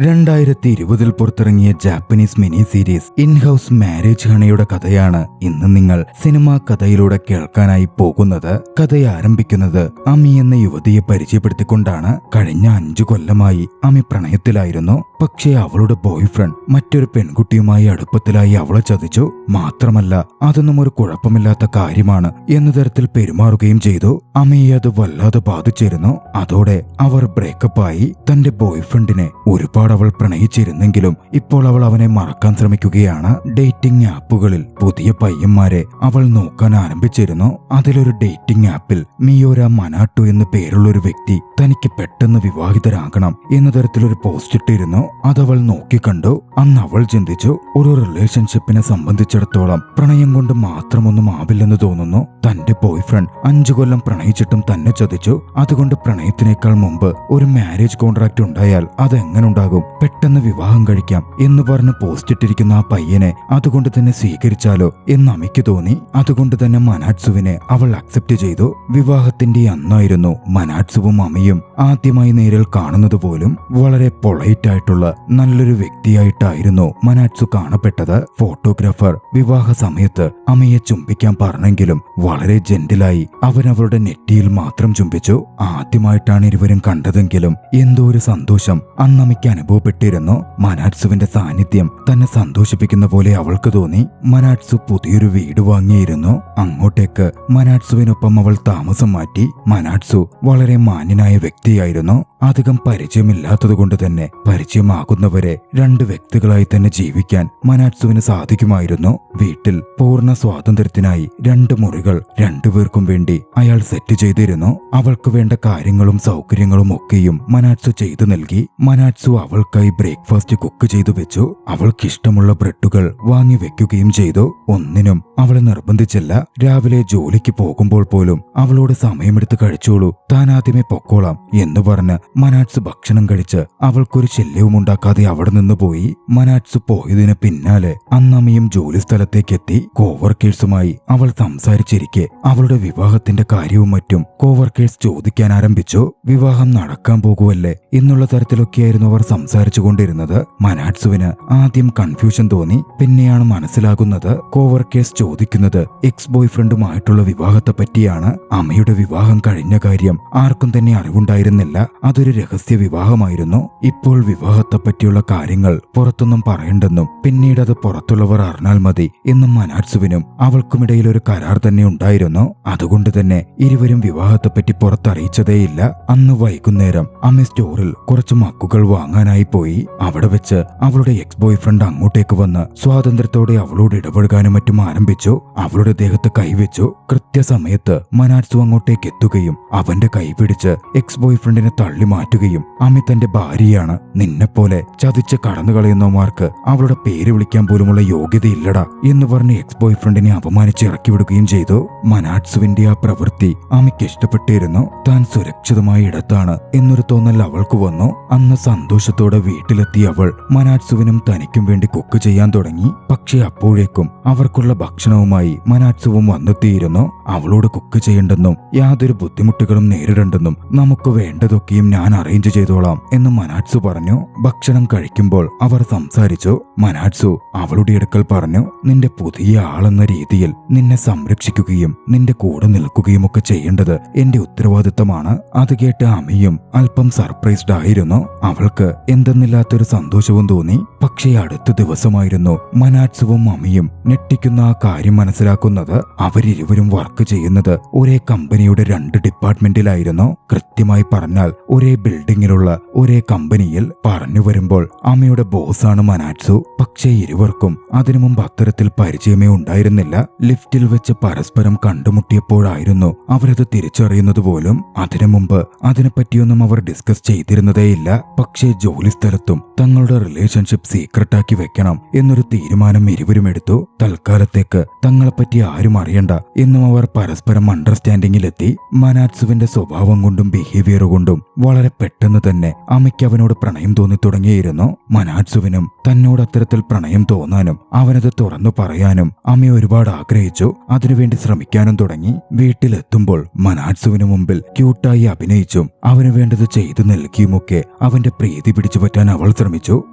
2020 പുറത്തിറങ്ങിയ Japanese mini series in house marriage ഹണിയുടെ കഥയാണ് ഇന്ന് നിങ്ങൾ സിനിമാ കഥയിലൂടെ കേൾക്കാനായി പോകുന്നത്. കഥ ആരംഭിക്കുന്നത് അമി എന്ന യുവതിയെ പരിചയപ്പെടുത്തിക്കൊണ്ടാണ്. കഴിഞ്ഞ 5 കൊല്ലമായി അമി പ്രണയത്തിലായിരുന്നു. പക്ഷേ അവളുടെ ബോയ്ഫ്രണ്ട് മറ്റൊരു പെൺകുട്ടിയുമായി അടുപ്പത്തിലായി അവളെ ചതിച്ചു. മാത്രമല്ല അതൊന്നും ഒരു കുഴപ്പമില്ലാത്ത കാര്യമാണ് എന്ന തരത്തിൽ പെരുമാറുകയും ചെയ്തു. അമിയെ അത് വല്ലാതെ ബാധിച്ചിരുന്നു. അതോടെ അവർ ബ്രേക്കപ്പായി. തന്റെ ബോയ്ഫ്രണ്ടിനെ ഒരുപാട് അവൾ പ്രണയിച്ചിരുന്നെങ്കിലും ഇപ്പോൾ അവൾ അവനെ മറക്കാൻ ശ്രമിക്കുകയാണ്. ഡേറ്റിംഗ് ആപ്പുകളിൽ പുതിയ പയ്യന്മാരെ അവൾ നോക്കാൻ ആരംഭിച്ചിരുന്നു. അതിലൊരു ഡേറ്റിംഗ് ആപ്പിൽ മിയോര മനാട്ടു എന്ന് പേരുള്ളൊരു വ്യക്തി തനിക്ക് പെട്ടെന്ന് വിവാഹിതരാകണം എന്ന തരത്തിലൊരു പോസ്റ്റ് ഇട്ടിരുന്നു. അതവൾ നോക്കിക്കണ്ടു. അന്ന് അവൾ ചിന്തിച്ചു, ഒരു റിലേഷൻഷിപ്പിനെ സംബന്ധിച്ചിടത്തോളം പ്രണയം കൊണ്ട് മാത്രമൊന്നും ആവില്ലെന്ന് തോന്നുന്നു. തന്റെ ബോയ്ഫ്രണ്ട് 5 കൊല്ലം പ്രണയിച്ചിട്ടും തന്നെ ചതിച്ചു. അതുകൊണ്ട് പ്രണയത്തിനേക്കാൾ മുമ്പ് ഒരു മാരേജ് കോൺട്രാക്ട് ഉണ്ടായാൽ അതെങ്ങനെ ഉണ്ടാകും? പെട്ടെന്ന് വിവാഹം കഴിക്കാം എന്ന് പറഞ്ഞ് പോസ്റ്റ് ഇട്ടിരിക്കുന്ന ആ പയ്യനെ അതുകൊണ്ട് തന്നെ സ്വീകരിച്ചാലോ എന്ന് അമിക്ക് തോന്നി. അതുകൊണ്ട് തന്നെ മനാറ്റ്സുവിനെ അവൾ അക്സെപ്റ്റ് ചെയ്തു. വിവാഹത്തിന്റെ അന്നായിരുന്നു മനാറ്റ്സുവും അമിയും ആദ്യമായി നേരിൽ കാണുന്നത് പോലും. വളരെ പൊളൈറ്റ് ആയിട്ടുള്ള നല്ലൊരു വ്യക്തിയായിട്ടായിരുന്നു മനാറ്റ്സു കാണപ്പെട്ടത്. ഫോട്ടോഗ്രാഫർ വിവാഹ സമയത്ത് അമിയെ ചുംബിക്കാൻ പറഞ്ഞെങ്കിലും വളരെ ജെന്റിലായി അവൻ അവളുടെ നെറ്റിയിൽ മാത്രം ചുംബിച്ചു. ആദ്യമായിട്ടാണ് ഇരുവരും കണ്ടതെങ്കിലും എന്തോ ഒരു സന്തോഷം അന്നമിക്ക് അനുഭവപ്പെട്ടിരുന്നു. മനാറ്റ്സുവിന്റെ സാന്നിധ്യം തന്നെ സന്തോഷിപ്പിക്കുന്ന പോലെ അവൾക്ക് തോന്നി. മനാറ്റ്സു പുതിയൊരു വീട് വാങ്ങിയിരുന്നു. അങ്ങോട്ടേക്ക് മനാറ്റ്സുവിനൊപ്പം അവൾ താമസം മാറ്റി. മനാറ്റ്സു വളരെ മാന്യനായ വ്യക്തിയായിരുന്നു. അധികം പരിചയമില്ലാത്തതുകൊണ്ട് തന്നെ പരിചയമാകുന്നവരെ 2 വ്യക്തികളായി തന്നെ ജീവിക്കാൻ മനാറ്റ്സുവിന് സാധിക്കുമായിരുന്നു. വീട്ടിൽ പൂർണ്ണ സ്വാതന്ത്ര്യത്തിനായി 2 മുറികൾ 2 പേർക്കും വേണ്ടി അയാൾ സെറ്റ് ചെയ്തിരുന്നു. അവൾക്ക് വേണ്ട കാര്യങ്ങളും സൗകര്യങ്ങളും ഒക്കെയും മനാറ്റ്സു ചെയ്തു നൽകി. മനാറ്റ്സു അവൾക്കായി ബ്രേക്ക്ഫാസ്റ്റ് കുക്ക് ചെയ്തു വെച്ചു. അവൾക്കിഷ്ടമുള്ള ബ്രെഡുകൾ വാങ്ങി വെക്കുകയും ചെയ്തു. ഒന്നിനും അവളെ നിർബന്ധിച്ചില്ല. രാവിലെ ജോലിക്ക് പോകുമ്പോൾ പോലും അവളോട് സമയമെടുത്ത് കഴിച്ചോളൂ, താൻ ആദ്യമേ പൊക്കോളാം എന്ന് പറഞ്ഞ് മനാറ്റ്സു ഭക്ഷണം കഴിച്ച് അവൾക്കൊരു ശല്യവും ഉണ്ടാക്കാതെ അവിടെ നിന്ന് പോയി. മനാറ്റ്സു പോയതിന് പിന്നാലെ അന്നമ്മയും ജോലി സ്ഥലത്തേക്കെത്തി. കോവർക്കേഴ്സുമായി അവൾ സംസാരിച്ചിരിക്കെ അവളുടെ വിവാഹത്തിന്റെ കാര്യവും മറ്റും കോവർക്കേഴ്സ് ചോദിക്കാൻ ആരംഭിച്ചു. വിവാഹം നടക്കാൻ പോകുമല്ലേ എന്നുള്ള തരത്തിലൊക്കെയായിരുന്നു അവർ സംസാരിച്ചു കൊണ്ടിരുന്നത്. മനാറ്റ്സുവിന് ആദ്യം കൺഫ്യൂഷൻ തോന്നി. പിന്നെയാണ് മനസ്സിലാകുന്നത് കോവർക്കേഴ്സ് ചോദിക്കുന്നത് എക്സ് ബോയ്ഫ്രണ്ടുമായിട്ടുള്ള വിവാഹത്തെ പറ്റിയാണ്. അമ്മയുടെ വിവാഹം കഴിഞ്ഞ കാര്യം ആർക്കും തന്നെ അറിവുണ്ടായിരുന്നില്ല. അതൊരു രഹസ്യ വിവാഹമായിരുന്നു. ഇപ്പോൾ വിവാഹത്തെ പറ്റിയുള്ള കാര്യങ്ങൾ പുറത്തൊന്നും പറയണ്ടെന്നും പിന്നീട് അത് പുറത്തുള്ളവർ അറിഞ്ഞാൽ മതി എന്നും മനാറ്റ്സുവിനും അവൾക്കുമിടയിൽ ഒരു കരാർ തന്നെ ഉണ്ടായിരുന്നു. അതുകൊണ്ട് തന്നെ ഇരുവരും വിവാഹത്തെപ്പറ്റി പുറത്തറിയിച്ചതേയില്ല. അന്ന് വൈകുന്നേരം അമ്മ സ്റ്റോറിൽ കുറച്ച് മക്കുകൾ വാങ്ങാനായി പോയി. അവിടെ വെച്ച് അവളുടെ എക്സ് ബോയ്ഫ്രണ്ട് അങ്ങോട്ടേക്ക് വന്ന് സ്വാതന്ത്ര്യത്തോടെ അവളോട് ഇടപഴകാനും മറ്റും ആരംഭിച്ചു. അവളുടെ ദേഹത്ത് കൈവച്ചു. കൃത്യസമയത്ത് മനാറ്റ്സു അങ്ങോട്ടേക്ക് എത്തുകയും അവന്റെ കൈ പിടിച്ച് എക്സ് ബോയ്ഫ്രണ്ടിനെ തള്ളി മാറ്റുകയും അമ്മ തന്റെ ഭാര്യയാണ്, നിന്നെപ്പോലെ ചതിച്ച് കടന്നു കളയുന്നവന്മാർക്ക് അവളുടെ പേര് വിളിക്കാൻ പോലുമുള്ള യോഗ്യതയില്ലടാ എന്ന് പറഞ്ഞ് എക്സ് ബോയ്ഫ്രണ്ടിനെ അപമാനിച്ച് ഇറക്കി വിടുകയും ചെയ്തു. മനാറ്റ്സുവിന്റെ ആ പ്രവൃത്തി അമ്മയ്ക്ക് ഇഷ്ടപ്പെട്ടിരുന്നു. താൻ സുരക്ഷിതമായ ഇടത്താണ് എന്നൊരു തോന്നൽ അവൾക്ക് വന്നു. അന്ന് സന്തോഷത്തോടെ വീട്ടിലെത്തിയ അവൾ മനാറ്റ്സുവിനും തനിക്കും വേണ്ടി കുക്ക് ചെയ്യാൻ തുടങ്ങി. പക്ഷെ അപ്പോഴേക്കും അവർക്കുള്ള ഭക്ഷണവുമായി മനാറ്റ്സുവും വന്നെത്തിയിരുന്നു. അവളോട് കുക്ക് ചെയ്യണ്ടെന്നും യാതൊരു ബുദ്ധിമുട്ടുകളും നേരിടണ്ടെന്നും നമുക്ക് വേണ്ടതൊക്കെയും ഞാൻ അറേഞ്ച് ചെയ്തോളാം എന്ന് മനാറ്റ്സു പറഞ്ഞു. ഭക്ഷണം കഴിക്കുമ്പോൾ അവർ സംസാരിച്ചു. മനാറ്റ്സു അവളുടെ അടുക്കൽ പറഞ്ഞു, നിന്റെ പുതിയ ആളെന്ന രീതിയിൽ നിന്നെ സംരക്ഷിക്കുകയും നിന്റെ കൂടെ നിൽക്കുകയും ഒക്കെ ചെയ്യേണ്ടത് എന്റെ ഉത്തരവാദിത്തമാണ്. അത് കേട്ട് അമിയും അല്പം സർപ്രൈസ്ഡ് ആയിരുന്നു. അവൾക്ക് എന്തെന്നില്ലാത്തൊരു സന്തോഷവും തോന്നി. പക്ഷേ അടുത്ത ദിവസമായിരുന്നു മനാറ്റ്സുവും അമിയും ഞെട്ടിക്കുന്ന ആ കാര്യം മനസ്സിലാക്കുന്നത്. അവരിരുവരും വർക്ക് ചെയ്യുന്നത് ഒരേ കമ്പനിയുടെ 2 ഡിപ്പാർട്ട്മെന്റിലായിരുന്നു. കൃത്യമായി പറഞ്ഞാൽ ഒരേ ബിൽഡിങ്ങിലുള്ള ഒരേ കമ്പനിയിൽ. പറഞ്ഞു വരുമ്പോൾ അമ്മയുടെ ബോസാണ് മനാറ്റ്സു. പക്ഷേ ഇരുവർക്കും അതിനു മുമ്പ് അത്തരത്തിൽ പരിചയമേ ഉണ്ടായിരുന്നില്ല. ലിഫ്റ്റിൽ വെച്ച് പരസ്പരം കണ്ടുമുട്ടിയപ്പോഴായിരുന്നു അവരത് തിരിച്ചറിയുന്നത് പോലും. അതിനു മുമ്പ് അതിനെപ്പറ്റിയൊന്നും അവർ ഡിസ്കസ് ചെയ്തിരുന്നതേയില്ല. പക്ഷേ ജോലി സ്ഥലത്തും തങ്ങളുടെ റിലേഷൻഷിപ്പ് ടോപ്പ് സീക്രട്ടാക്കി വെക്കണം എന്നൊരു തീരുമാനം ഇരുവരും എടുത്തു. തൽക്കാലത്തേക്ക് തങ്ങളെപ്പറ്റി ആരും അറിയണ്ട എന്നും അവർ പരസ്പരം അണ്ടർസ്റ്റാൻഡിങ്ങിലെത്തി. മനാറ്റ്സുവിന്റെ സ്വഭാവം കൊണ്ടും ബിഹേവിയർ കൊണ്ടും വളരെ പെട്ടെന്ന് തന്നെ അമ്മയ്ക്ക് അവനോട് പ്രണയം തോന്നി തുടങ്ങിയിരുന്നു. മനാറ്റ്സുവിനും തന്നോട് അത്തരത്തിൽ പ്രണയം തോന്നാനും അവനത് തുറന്നു പറയാനും അമ്മ ഒരുപാട് ആഗ്രഹിച്ചു. അതിനുവേണ്ടി ശ്രമിക്കാനും തുടങ്ങി. വീട്ടിലെത്തുമ്പോൾ മനാറ്റ്സുവിന് മുമ്പിൽ ക്യൂട്ടായി അഭിനയിച്ചും അവന് വേണ്ടത് ചെയ്തു നൽകിയുമൊക്കെ അവന്റെ പ്രീതി പിടിച്ചു പറ്റാൻ അവൾ ശ്രമിച്ചു.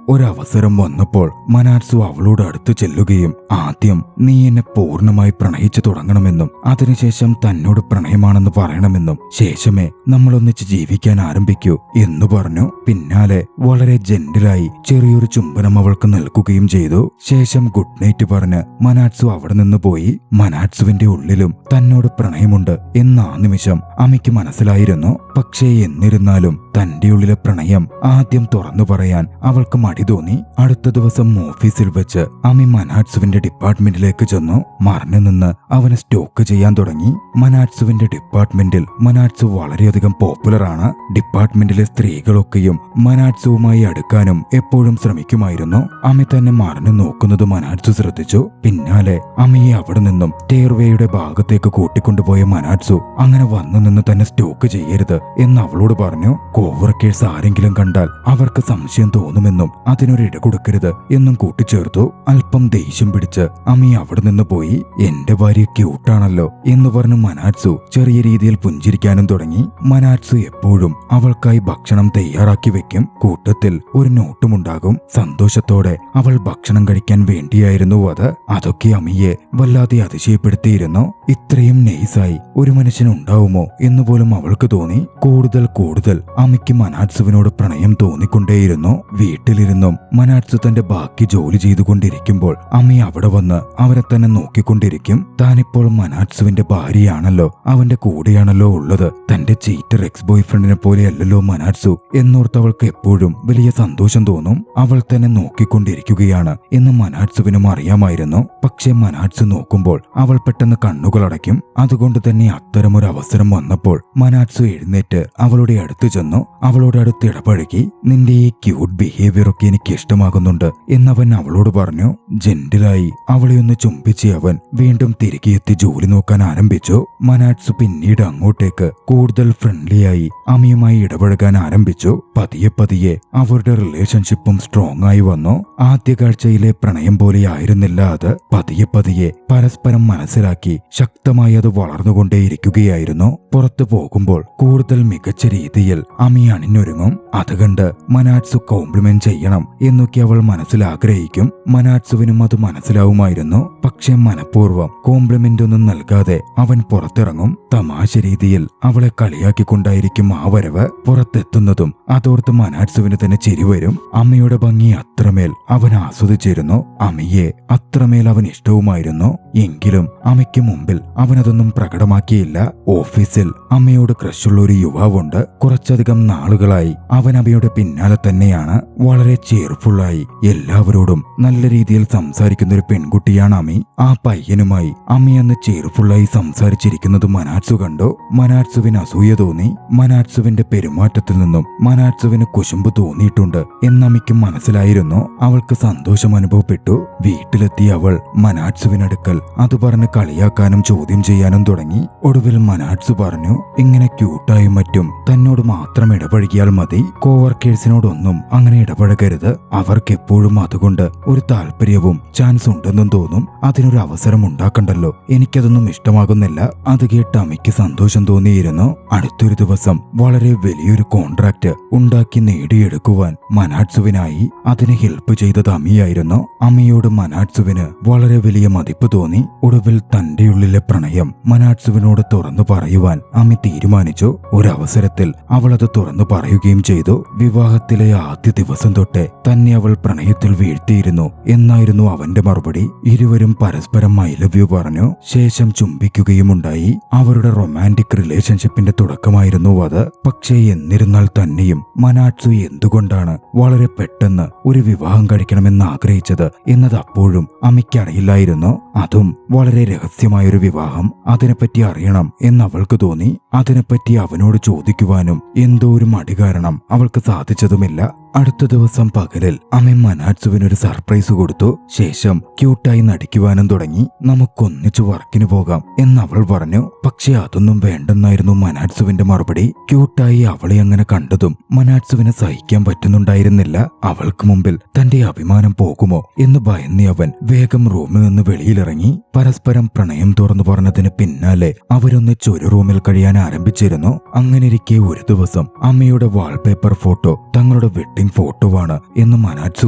ഒരവസരം വന്നപ്പോൾ മനാറ്റ്സു അവളോട് അടുത്തു ചെല്ലുകയും ആദ്യം നീ എന്നെ പൂർണ്ണമായി പ്രണയിച്ചു തുടങ്ങണമെന്നും അതിനുശേഷം തന്നോട് പ്രണയമാണെന്ന് പറയണമെന്നും ശേഷമേ നമ്മളൊന്നിച്ച് ജീവിക്കാൻ ആരംഭിക്കൂ എന്ന് പറഞ്ഞു. പിന്നാലെ വളരെ ജെന്റിലായി ചെറിയൊരു ചുംബനം അവൾക്ക് നൽകുകയും ചെയ്തു. ശേഷം ഗുഡ് നൈറ്റ് പറഞ്ഞ് മനാറ്റ്സു അവിടെ നിന്ന് പോയി. മനാറ്റ്സുവിന്റെ ഉള്ളിലും തന്നോട് പ്രണയമുണ്ട് എന്ന ആ നിമിഷം അമ്മയ്ക്ക് മനസ്സിലായിരുന്നു. പക്ഷേ എന്നിരുന്നാലും തന്റെ ഉള്ളിലെ പ്രണയം ആദ്യം തുറന്നു പറയാൻ അവൾക്ക് മടി തോന്നി. അടുത്ത ദിവസം ഓഫീസിൽ വെച്ച് അമ്മ മനാറ്റ്സുവിന്റെ ഡിപ്പാർട്ട്മെന്റിലേക്ക് ചെന്നു. മറഞ്ഞു നിന്ന് അവനെ സ്റ്റോക്ക് ചെയ്യാൻ തുടങ്ങി. മനാറ്റ്സുവിന്റെ ഡിപ്പാർട്ട്മെന്റിൽ മനാറ്റ്സു വളരെയധികം പോപ്പുലർ ആണ്. ഡിപ്പാർട്ട്മെന്റിലെ സ്ത്രീകളൊക്കെയും മനാറ്റ്സുവുമായി അടുക്കാനും എപ്പോഴും ശ്രമിക്കുമായിരുന്നു. അമ്മ തന്നെ മറഞ്ഞു നോക്കുന്നത് മനാറ്റ്സു ശ്രദ്ധിച്ചു. പിന്നാലെ അമ്മയെ അവിടെ നിന്നും സ്റ്റെയർവേയുടെ ഭാഗത്തേക്ക് കൂട്ടിക്കൊണ്ടുപോയ മനാറ്റ്സു അങ്ങനെ വന്നു നിന്ന് തന്നെ സ്റ്റോക്ക് ചെയ്യരുത് എന്ന് അവളോട് പറഞ്ഞു. കോവർക്കേഴ്സ് ആരെങ്കിലും കണ്ടാൽ അവർക്ക് സംശയം തോന്നുമെന്നും അതിനൊരു ഇട കൊടുക്കരുത് എന്നും കൂട്ടിച്ചേർത്തു. അല്പം ദേഷ്യം പിടിച്ച് അമ്മ അവിടെ നിന്ന് പോയി. എന്റെ ഭാര്യ ക്യൂട്ടാണല്ലോ എന്ന് പറഞ്ഞു മനാറ്റ്സു ചെറിയ രീതിയിൽ പുഞ്ചിരിക്കാനും തുടങ്ങി. മനാറ്റ്സു എപ്പോഴും അവൾക്കായി ഭക്ഷണം തയ്യാറാക്കി വെക്കും. കൂട്ടത്തിൽ ഒരു നോട്ടുമുണ്ടാകും. സന്തോഷത്തോടെ അവൾ ഭക്ഷണം കഴിക്കാൻ വേണ്ടിയായിരുന്നു അത്. അതൊക്കെ അമ്മയെ വല്ലാതെ അതിശയപ്പെടുത്തിയിരുന്നു. ഇത്രയും നൈസായി ഒരു മനുഷ്യൻ ഉണ്ടാവുമോ എന്നുപോലും അവൾക്ക് തോന്നി. കൂടുതൽ അമ്മയ്ക്ക് മനാറ്റ്സുവിനോട് പ്രണയം തോന്നിക്കൊണ്ടേയിരുന്നു. വീട്ടിലിരുന്നും മനാറ്റ്സു തന്റെ ബാക്കി ജോലി ചെയ്തുകൊണ്ടിരിക്കുമ്പോൾ അമ്മ അവിടെ വന്ന് അവരെ തന്നെ നോക്കിക്കൊണ്ടിരിക്കും. താനിപ്പോൾ മനാറ്റ്സുവിന്റെ ഭാര്യയാണല്ലോ, അവന്റെ കൂടെയാണല്ലോ ഉള്ളത്. തന്റെ ചീറ്റർ എക്സ് ബോയ് ഫ്രണ്ടിനെ പോലെയല്ലല്ലോ മനാറ്റ്സു എന്നോർത്ത് അവൾക്ക് എപ്പോഴും വലിയ സന്തോഷം തോന്നും. അവൾ തന്നെ നോക്കിക്കൊണ്ടിരിക്കുകയാണ് എന്ന് മനാറ്റ്സുവിനും അറിയാമായിരുന്നു. പക്ഷേ മനാറ്റ്സു നോക്കുമ്പോൾ അവൾ പെട്ടെന്ന് കണ്ണുകൾ അടയ്ക്കും. അതുകൊണ്ട് തന്നെ അത്തരമൊരു അവസരം വന്നപ്പോൾ മനാറ്റ്സു എഴുന്നേറ്റ് അവളുടെ അടുത്ത് ചെന്നു. അവളോട് അടുത്ത് ഇടപഴകി. നിന്റെ ഈ ക്യൂട്ട് ബിഹേവിയർ ഒക്കെ എനിക്ക് ഇഷ്ടമാകുന്നുണ്ട് എന്നവൻ അവളോട് പറഞ്ഞു. ജെന്റിലായി അവളെ ഒന്ന് ചുംബിച്ച് അവൻ വീണ്ടും തിരികെ എത്തി ജോലി നോക്കാൻ ആരംഭിച്ചു. മനാറ്റ്സു പിന്നീട് അങ്ങോട്ടേക്ക് കൂടുതൽ ഫ്രണ്ട്ലിയായി അമ്മയുമായി ഇടപഴകാൻ ആരംഭിച്ചു. പതിയെ അവരുടെ റിലേഷൻഷിപ്പും സ്ട്രോങ് ആയി വന്നു. ആദ്യ കാഴ്ചയിലെ പ്രണയം പോലെ ആയിരുന്നില്ല അത്. പതിയെ പരസ്പരം മനസ്സിലാക്കി ശക്തമായി അത് വളർന്നുകൊണ്ടേയിരിക്കുകയായിരുന്നു. പുറത്തു പോകുമ്പോൾ കൂടുതൽ മികച്ച രീതിയിൽ അമ്മി അണിഞ്ഞൊരുങ്ങും. അത് കണ്ട് മനാറ്റ്സു കോംപ്ലിമെന്റ് ചെയ്യണം എന്നൊക്കെ അവൾ മനസ്സിൽ ആഗ്രഹിക്കും. മനാറ്റ്സുവിനും അത് മനസ്സിലാവുമായിരുന്നു. പക്ഷെ മനഃപൂർവ്വം കോംപ്ലിമെന്റ് ഒന്നും നൽകാതെ അവൻ പുറത്തിറങ്ങും. തമാശ രീതിയിൽ അവളെ കളിയാക്കിക്കൊണ്ടായിരിക്കും ആ വരവ്. പുറത്തെത്തുന്നതും അതോർത്ത് മനാറ്റ്സുവിന് തന്നെ ചിരി വരും. അമ്മയുടെ ഭംഗി അത്രമേൽ അവൻ ആസ്വദിച്ചിരുന്നു. അമ്മയെ അത്രമേൽ അവൻ ഇഷ്ടവുമായിരുന്നു. എങ്കിലും അമ്മയ്ക്ക് മുമ്പിൽ അവനതൊന്നും പ്രകടമാക്കിയില്ല. ഓഫീസിൽ അമ്മയോട് ക്രഷുള്ള ഒരു യുവാവുണ്ട്. കുറച്ചധികം നാളുകളായി അവൻ അമ്മയുടെ പിന്നാലെ തന്നെയാണ്. വളരെ ചെയർഫുള്ളായി എല്ലാവരോടും നല്ല രീതിയിൽ സംസാരിക്കുന്ന ഒരു പെൺകുട്ടിയാണ് അമ്മി. ആ പയ്യനുമായി അമ്മയെന്ന് ചെയർഫുള്ളായി സംസാരിച്ചിരിക്കുന്നത് മനാറ്റ്സു കണ്ടു. മനാറ്റ്സുവിന് അസൂയ തോന്നി. മനാറ്റ്സുവിന്റെ പെരുമാറ്റത്തിൽ നിന്നും മനാറ്റ്സുവിന് കുശുമ്പ് തോന്നിയിട്ടുണ്ട് എന്നമ്മയ്ക്കും മനസ്സിലായിരുന്നു. അവൾക്ക് സന്തോഷം അനുഭവപ്പെട്ടു. വീട്ടിലെത്തിയ അവൾ മനാറ്റ്സുവിനടുക്കൽ അത് പറഞ്ഞ് കളിയാക്കാനും ചോദ്യം ചെയ്യാനും തുടങ്ങി. ഒടുവിൽ മനാറ്റ്സു പറഞ്ഞു, ഇങ്ങനെ ക്യൂട്ടായും മറ്റും തന്നോട് മാത്രം ഇടപഴകിയാൽ മതി. കോവർക്കേഴ്സിനോടൊന്നും അങ്ങനെ ഇടപഴകരുത്. അവർക്കെപ്പോഴും അതുകൊണ്ട് ഒരു താല്പര്യവും ചാൻസ് ഉണ്ടെന്നും തോന്നും. അതിനൊരു അവസരം ഉണ്ടാക്കണ്ടല്ലോ. എനിക്കതൊന്നും ഇഷ്ടമാകുന്നില്ല. അത് കേട്ട് അമ്മയ്ക്ക് സന്തോഷം തോന്നിയിരുന്നു. അടുത്തൊരു ദിവസം വളരെ വലിയൊരു കോൺട്രാക്ട് ഉണ്ടാക്കി നേടിയെടുക്കുവാൻ മനാറ്റ്സുവിനായി അതിനെ ഹെൽപ്പ് ചെയ്തത് അമ്മയായിരുന്നു. അമ്മയോട് മനാറ്റ്സുവിന് വളരെ വലിയ മതിപ്പ് തോന്നി. ഒടുവിൽ തന്റെ ഉള്ളിലെ പ്രണയം മനാറ്റ്സുവിനോട് തുറന്നു പറയുവാൻ അമ്മ തീരുമാനിച്ചു. ഒരവസരത്തിൽ അവൾ അത് തുറന്നു പറയുകയും ചെയ്തു. വിവാഹത്തിലെ ആദ്യ ദിവസം തൊട്ടേ തന്നെ അവൾ പ്രണയത്തിൽ വീഴ്ത്തിയിരുന്നു എന്നായിരുന്നു അവന്റെ മറുപടി. ഇരുവരും പരസ്പരം ഐ ലവ് യു പറഞ്ഞു. ശേഷം ചുംബിക്കുകയുമുണ്ടായി. അവരുടെ റൊമാൻറ്റിക് റിലേഷൻഷിപ്പിന്റെ തുടക്കമായിരുന്നു അത്. പക്ഷേ എന്നിരുന്നാൽ തന്നെയും മനാറ്റ്സു എന്തുകൊണ്ടാണ് വളരെ പെട്ടെന്ന് ഒരു വിവാഹം കഴിക്കണമെന്ന് ആഗ്രഹിച്ചത് എന്നത് അപ്പോഴും അമ്മയ്ക്കറിയില്ലായിരുന്നു. അതും വളരെ രഹസ്യമായൊരു വിവാഹം. അതിനെപ്പറ്റി അറിയണം എന്നവൾക്ക് തോന്നി. അതിനെപ്പറ്റി അവനോട് ചോദിക്കുവാനും എന്തോ ഒരു മടി കാരണം അവൾക്ക് സാധിച്ചതുമില്ല. അടുത്ത ദിവസം പകലിൽ അമ്മ മനാറ്റ്സുവിനൊരു സർപ്രൈസ് കൊടുത്തു. ശേഷം ക്യൂട്ടായി നടിക്കുവാനും തുടങ്ങി. നമുക്കൊന്നിച്ചു വർക്കിന് പോകാം എന്ന് അവൾ പറഞ്ഞു. പക്ഷെ അതൊന്നും വേണ്ടെന്നായിരുന്നു മനാറ്റ്സുവിന്റെ മറുപടി. ക്യൂട്ടായി അവളെ അങ്ങനെ കണ്ടതും മനാറ്റ്സുവിനെ സഹിക്കാൻ പറ്റുന്നുണ്ടായിരുന്നില്ല. അവൾക്ക് മുമ്പിൽ തന്റെ അഭിമാനം പോകുമോ എന്ന് ഭയന്നി അവൻ വേഗം റൂമിൽ നിന്ന് വെളിയിലിറങ്ങി. പരസ്പരം പ്രണയം തുറന്നു പറഞ്ഞതിന് പിന്നാലെ അവരൊന്നിച്ച് ഒരു റൂമിൽ കഴിയാൻ ആരംഭിച്ചിരുന്നു. അങ്ങനെയിരിക്കെ ഒരു ദിവസം അമ്മയുടെ വാൾപേപ്പർ ഫോട്ടോ തങ്ങളുടെ വെഡ്ഡിംഗ് ഫോട്ടോവാണ് എന്ന് മനാറ്റ്സു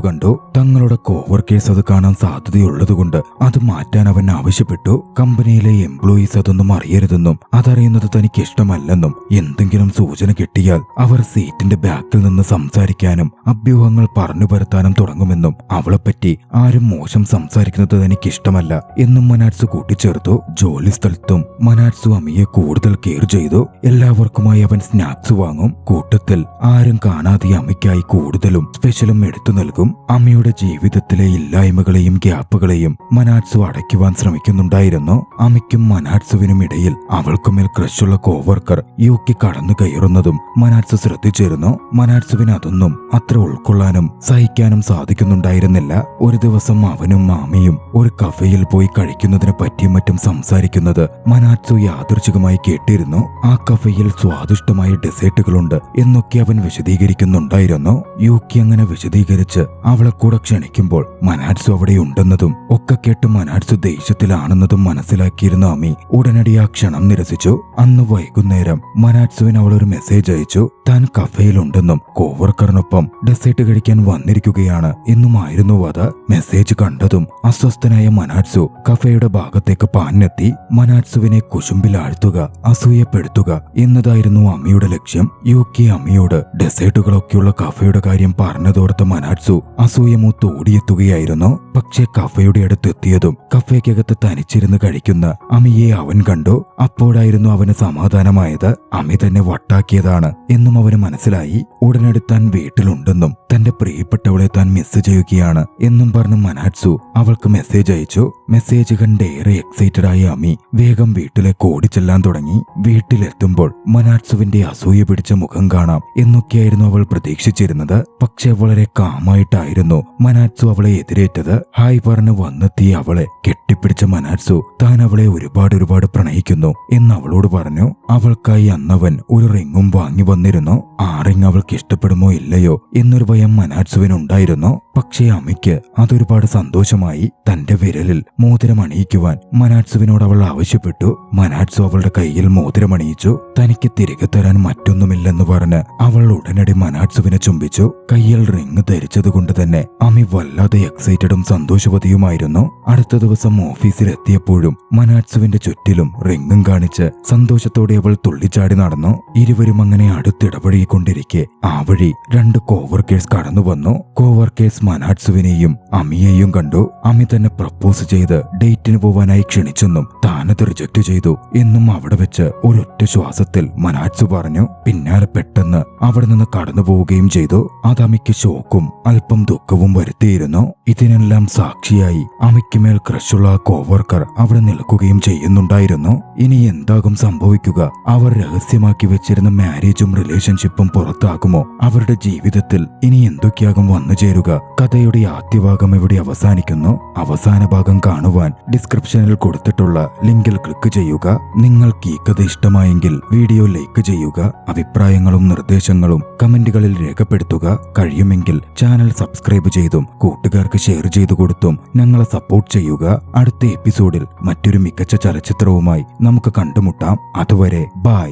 കണ്ടു. തങ്ങളുടെ കോവർക്കേഴ്സ് അത് കാണാൻ സാധ്യതയുള്ളതുകൊണ്ട് അത് മാറ്റാൻ അവൻ ആവശ്യപ്പെട്ടു. കമ്പനിയിലെ എംപ്ലോയീസ് അതൊന്നും അറിയരുതെന്നും അതറിയുന്നത് തനിക്ക് ഇഷ്ടമല്ലെന്നും എന്തെങ്കിലും സൂചന കിട്ടിയാൽ അവർ സീറ്റിന്റെ ബാക്കിൽ നിന്ന് സംസാരിക്കാനും അഭ്യൂഹങ്ങൾ പറഞ്ഞു പരത്താനും തുടങ്ങുമെന്നും അവളെപ്പറ്റി ആരും മോശം സംസാരിക്കുന്നത് തനിക്കിഷ്ടമല്ല എന്നും മനാറ്റ്സു കൂട്ടിച്ചേർത്തു. ജോലി സ്ഥലത്തും മനാറ്റ്സു അമ്മയെ കൂടുതൽ കെയർ ചെയ്തു. എല്ലാവർക്കുമായി അവൻ സ്നാക്സ് വാങ്ങും. കൂട്ടത്തിൽ ആരും കാണാതെ അമ്മയ്ക്കായി കൂടുതലും സ്പെഷ്യലും എടുത്തു നൽകും. അമ്മയുടെ ജീവിതത്തിലെ ഇല്ലായ്മകളെയും ഗ്യാപ്പുകളെയും മനാറ്റ്സു അടയ്ക്കുവാൻ ശ്രമിക്കുന്നുണ്ടായിരുന്നു. അമ്മയ്ക്കും മനാറ്റ്സുവിനും ഇടയിൽ അവൾക്കുമേൽ ക്രഷുള്ള കോവർക്കർ യുക്കി കടന്നു കയറുന്നതും മനാറ്റ്സു ശ്രദ്ധിച്ചിരുന്നു. മനാറ്റ്സുവിന് അതൊന്നും അത്ര ഉൾക്കൊള്ളാനും സഹിക്കാനും സാധിക്കുന്നുണ്ടായിരുന്നില്ല. ഒരു ദിവസം അവനും മാമിയും ഒരു കഫേയിൽ പോയി കഴിക്കുന്നതിനെ പറ്റിയും മറ്റും സംസാരിക്കുന്നത് മനാറ്റ്സു യാദൃച്ഛികമായി കേട്ടിരുന്നു. ആ കഫേയിൽ സ്വാദിഷ്ടമായ ഡെസേർട്ടുകളുണ്ട് എന്നൊക്കെ അവൻ വിശദീകരിക്കുന്നുണ്ടായിരുന്നു. യുക്കി അങ്ങനെ വിശദീകരിച്ച് അവളെ കൂടെ ക്ഷണിക്കുമ്പോൾ മനാറ്റ്സു അവിടെ ഉണ്ടെന്നതും ഒക്കെ കേട്ട് മനാറ്റ്സു ദേഷ്യത്തിലാണെന്നതും മനസ്സിലാക്കിയിരുന്ന അമ്മി ഉടനടി ആ ക്ഷണം നിരസിച്ചു. അന്ന് വൈകുന്നേരം മനാറ്റ്സുവിന് അവൾ ഒരു മെസ്സേജ് അയച്ചു. താൻ കഫേയിലുണ്ടെന്നും കോവർക്കറിനൊപ്പം ഡെസേർട്ട് കഴിക്കാൻ വന്നിരിക്കുകയാണ് എന്നുമായിരുന്നു അത്. മെസ്സേജ് കണ്ടതും അസ്വസ്ഥനായ മനാറ്റ്സു കഫേയുടെ ഭാഗത്തേക്ക് പാഞ്ഞെത്തി. മനാറ്റ്സുവിനെ കുശുമ്പിലാഴ്ത്തുക, അസൂയപ്പെടുത്തുക എന്നതായിരുന്നു അമ്മയുടെ ലക്ഷ്യം. യുക്കി അമ്മയോട് ഡെസേർട്ടുകളൊക്കെയുള്ള കഫേയുടെ കാര്യം പറഞ്ഞതോർത്ത് മനാറ്റ്സു അസൂയമൂത്ത് ഓടിയെത്തുകയായിരുന്നു. പക്ഷേ കഫേയുടെ അടുത്തെത്തിയതും കഫേക്കകത്ത് തനിച്ചിരുന്ന് കഴിക്കുന്ന അമ്മയെ അവൻ കണ്ടു. അപ്പോഴായിരുന്നു അവന് സമാധാനമായത്. അമ്മ തന്നെ വട്ടാക്കിയതാണ് എന്നും അവന് മനസ്സിലായി. ഉടനടി താൻ വീട്ടിലുണ്ടെന്നും തന്റെ പ്രിയപ്പെട്ടവളെ താൻ മിസ് ചെയ്യുകയാണ് എന്നും പറഞ്ഞ് മനാറ്റ്സു അവൾക്ക് മെസ്സേജ് അയച്ചു. മെസ്സേജ് കണ്ട് ഏറെ എക്സൈറ്റഡ് ആയ അമ്മി വേഗം വീട്ടിലേക്ക് ഓടിച്ചെല്ലാൻ തുടങ്ങി. വീട്ടിലെത്തുമ്പോൾ മനാറ്റ്സുവിന്റെ അസൂയ പിടിച്ച മുഖം കാണാം എന്നൊക്കെയായിരുന്നു അവൾ പ്രതീക്ഷിച്ചിരുന്നത്. പക്ഷെ വളരെ കാമായിട്ടായിരുന്നു മനാറ്റ്സു അവളെ എതിരേറ്റത്. ഹായ് പറഞ്ഞ് വന്നെത്തിയ അവളെ കെട്ടിപ്പിടിച്ച മനാറ്റ്സു താൻ അവളെ ഒരുപാട് പ്രണയിക്കുന്നു എന്ന് അവളോട് പറഞ്ഞു. അവൾക്കായി അന്നവൻ ഒരു റിങ്ങും വാങ്ങി വന്നിരുന്നു. ആ റിങ് അവൾക്ക് ഇഷ്ടപ്പെടുമോ ഇല്ലയോ എന്നൊരു ഭയം മനാറ്റ്സുവിനുണ്ടായിരുന്നു. പക്ഷേ അമ്മയ്ക്ക് അതൊരുപാട് സന്തോഷമായി. തന്റെ വിരലിൽ മോതിരം അണിയിക്കുവാൻ മനാറ്റ്സുവിനോട് അവൾ ആവശ്യപ്പെട്ടു. മനാറ്റ്സു അവളുടെ കയ്യിൽ മോതിരം അണിയിച്ചു. തനിക്ക് തിരികെ തരാൻ മറ്റൊന്നുമില്ലെന്ന് പറഞ്ഞ് അവൾ ഉടനടി മനാറ്റ്സുവിനെ ചുംബിച്ചു. കയ്യിൽ റിങ് ധരിച്ചതുകൊണ്ട് തന്നെ അമ്മി വല്ലാതെ എക്സൈറ്റഡും സന്തോഷവതിയുമായിരുന്നു. അടുത്ത ദിവസം ഓഫീസിലെത്തിയപ്പോഴും മനാറ്റ്സുവിന്റെ ചുറ്റിലും റിങ്ങും കാണിച്ച് സന്തോഷത്തോടെ അവൾ തുള്ളിച്ചാടി നടന്നു. ഇരുവരും അങ്ങനെ അടുത്തിടപഴകിക്കൊണ്ടിരിക്കെ ആ വഴി 2 കോവർക്കേഴ്സ് കടന്നു വന്നു. കോവർക്കേഴ്സ് മനാറ്റ്സുവിനെയും അമ്മിയെയും കണ്ടു. അമ്മി തന്നെ പ്രപ്പോസ് ചെയ്ത് ഡേറ്റിന് പോവാനായി ക്ഷണിച്ചെന്നും താനത് റിജക്ട് ചെയ്തു എന്നും അവിടെ വെച്ച് ഒരൊറ്റ ശ്വാസത്തിൽ മനാറ്റ്സു പറഞ്ഞു. പിന്നാലെ പെട്ടെന്ന് അവിടെ നിന്ന് കടന്നു പോവുകയും ചെയ്തു. അത് അമ്മയ്ക്ക് ഷോക്കും അല്പം ദുഃഖവും വരുത്തിയിരുന്നു. ഇതിനെല്ലാം സാക്ഷിയായി അമ്മയ്ക്ക് മേൽ ക്രഷുള്ള കോവർക്കർ അവിടെ നിൽക്കുകയും ചെയ്യുന്നുണ്ടായിരുന്നു. ഇനി എന്താകും സംഭവിക്കുക? അവർ രഹസ്യമാക്കി വെച്ചിരുന്ന മാരേജും റിലേഷൻഷിപ്പും പുറത്താകുമോ? അവരുടെ ജീവിതത്തിൽ ഇനി എന്തൊക്കെയാകും വന്നു ചേരുക? കഥയുടെ ആദ്യ ഭാഗം ഇവിടെ അവസാനിക്കുന്നു. അവസാന ഭാഗം കാണുവാൻ ഡിസ്ക്രിപ്ഷനിൽ കൊടുത്തിട്ടുള്ള ലിങ്കിൽ ക്ലിക്ക് ചെയ്യുക. നിങ്ങൾക്ക് ഈ കഥ ഇഷ്ടമായെങ്കിൽ വീഡിയോ ലൈക്ക് ചെയ്യുക. അഭിപ്രായങ്ങളും നിർദ്ദേശങ്ങളും കമന്റുകളിൽ രേഖപ്പെടുത്തുക. കഴിയുമെങ്കിൽ ചാനൽ സബ്സ്ക്രൈബ് ചെയ്തും കൂട്ടുകാർക്ക് ഷെയർ ചെയ്തു കൊടുത്തും ഞങ്ങളെ സപ്പോർട്ട് ചെയ്യുക. അടുത്ത എപ്പിസോഡിൽ മറ്റൊരു മികച്ച ചലച്ചിത്രവുമായി നമുക്ക് കണ്ടുമുട്ടാം. അതുവരെ ബൈ.